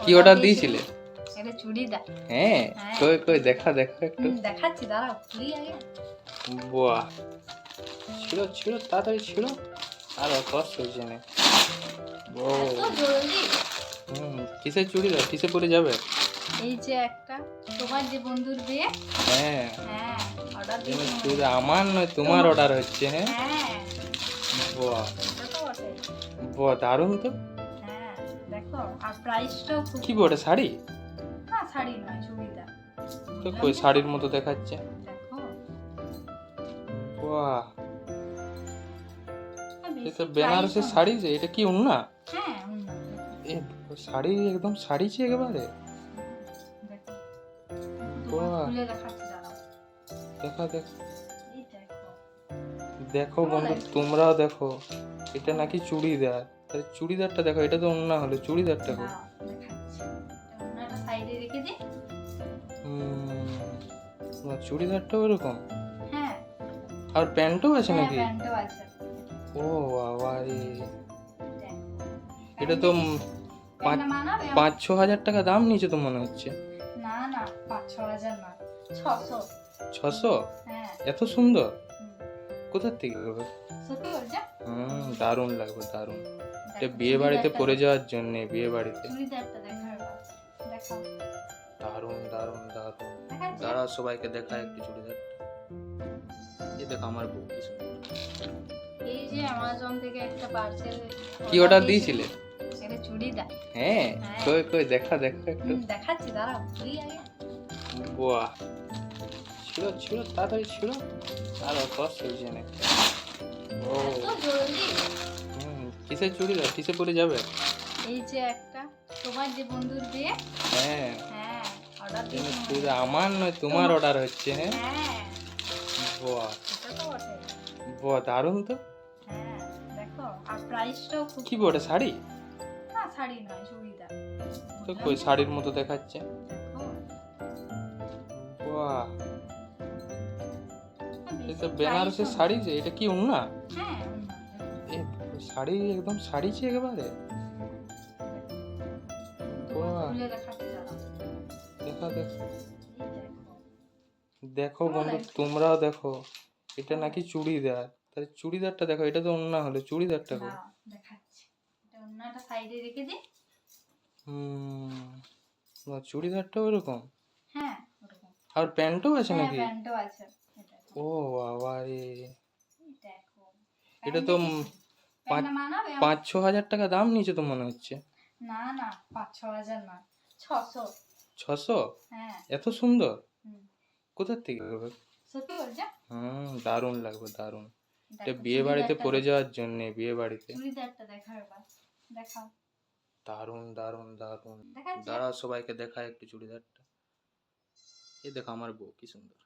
কি অর্ডার দিয়েছিলে? এটা চুড়িদার। হ্যাঁ, হ্যাঁ। কই কই দেখা দেখা একটু। দেখাচ্ছি, দাঁড়াও খুলি আগে। বাহ, ছিল ছিল তাড়াতাড়ি ছিল, আর অত সহ্য নেই। ও এত জলদি? কিসের চুড়িদার, কিসে পরে যাবে? এই যে একটা, তোমার যে বন্ধুর বিয়ে। হ্যাঁ, হ্যাঁ, অর্ডার এই দিয়েছি। চুড়িদার আমার নয়, তোমার অর্ডার হচ্ছে। হ্যাঁ, হ্যাঁ, বাহ এটা তো বটে। বাহ, দারুণ তো। হ্যাঁ, দেখো আর প্রাইসটাও খুব কি বটে, শাড়ি? না, শাড়ি নয়, চুড়িদার। তো কই শাড়ির মতো দেখাচ্ছে। দেখো, বাহ, বেশি এটা price বেনারসের ও না। শাড়ি যে, এটা কি ওন্না? হ্যাঁ, ওন্না। এ শাড়ি একদম শাড়িছে একেবারে। দেখো, তোমার বাহ, খুলে দেখাচ্ছি, দাঁড়াও। দেখা দেখ, এই দেখো। দেখো কেমন বন্ধু লাগছে? তোমরাও দেখো, এটা নাকি চুড়িদার। তাহলে চুড়িদারটা দেখো, এটা তো ওন্না হলো, চুড়িদারটা দেখো। দাঁড়াও, দেখাচ্ছি। এটা ওন্নাটা সাইডে রেখে দিই। চুড়িদারটাও এরকম, হ্যাঁ, আর প্যান্টও আছে হ্যাঁ, নাকি? প্যান্টও আছে। ও বাবা রে, দেখো, এটা তো প্যান্টটা মানাবে? 5-6 হাজার টাকা দাম নিচে তো মনে হচ্ছে। না না, 5-6 হাজার না, 600। 600? হ্যাঁ। এত সুন্দর, হুম, কোথার থেকে হবে? সত্যি বলছে? দারুণ লাগবে, দারুণ। এটা দেখো, বিয়ে বাড়িতে চুড়িদারটা পরে দেখো। যাওয়ার জন্য, বিয়ে বাড়িতে। চুড়িদারটা দেখো এবার। দেখাও। দারুণ দারুণ দারুণ। দেখাচ্ছি? দাঁড়া সবাইকে দেখায় একটু চুড়িদারটা। এই দেখো আমার বউ কি সুন্দর। এই যে অ্যামাজন থেকে একটা পার্সেল কি অর্ডার দিয়েছিলে? এটা চুড়িদার। হ্যাঁ, হ্যাঁ। কই কই দেখা দেখা একটু। দেখাচ্ছি, দাঁড়াও খুলি আগে। বাহ, ছিল ছিল তাড়াতাড়ি ছিল, আর অত সহ্য নেই। ও এত জলদি? কিসের চুড়িদার, কিসে পরে যাবে? এই যে একটা, তোমার যে বন্ধুর বিয়ে। হ্যাঁ, হ্যাঁ, অর্ডার এই দিয়েছি। চুড়িদার আমার নয়, তোমার অর্ডার হচ্ছে। হ্যাঁ, হ্যাঁ, বাহ এটা তো বটে। বাহ, দারুণ তো। হ্যাঁ, দেখো আর প্রাইসটাও খুব কি বটে, শাড়ি? না, শাড়ি নয়, চুড়িদার। তো কই শাড়ির মতো দেখাচ্ছে। দেখো, বাহ, বেশি এটা price বেনারসের ও না। শাড়ি যে, এটা কি ওন্না? হ্যাঁ, ওন্না। এ শাড়ি একদম শাড়িছে একেবারে। তোমার বাহ, খুলে দেখাচ্ছি, দাঁড়াও। দেখা দেখ, এই দেখো। দেখো কেমন বন্ধু লাগছে? তোমরাও দেখো, এটা নাকি চুড়িদার। তাহলে চুড়িদারটা দেখো, এটা তো ওন্না হলো, চুড়িদারটা দেখো। দাঁড়াও, দেখাচ্ছি। এটা ওন্নাটা সাইডে রেখে দিই। চুড়িদারটাও এরকম, হ্যাঁ, ওরকম। আর প্যান্টও আছে হ্যাঁ, নাকি? প্যান্টও আছে। এটা দেখো। ও বাবা রে, এই দেখো। এটা তো প্যান্টটা মানাবে? 5-6 হাজার টাকা দাম নিচে তো মনে হচ্ছে। না না, 5-6 হাজার না, 600। 600? হ্যাঁ। এত সুন্দর, হুম, কোথার থেকে হবে? সত্যি বলছে? দারুণ লাগবে, দারুণ। এটা দেখো, বিয়ে বাড়িতে চুড়িদারটা পরে দেখো। যাওয়ার জন্য, বিয়ে বাড়িতে। চুড়িদারটা দেখাও এবার। দেখাও। দারুণ দারুণ দারুণ। দেখাচ্ছি? দাঁড়া সবাইকে দেখায় একটু চুড়িদারটা। এই দেখো আমার বউ কি সুন্দর।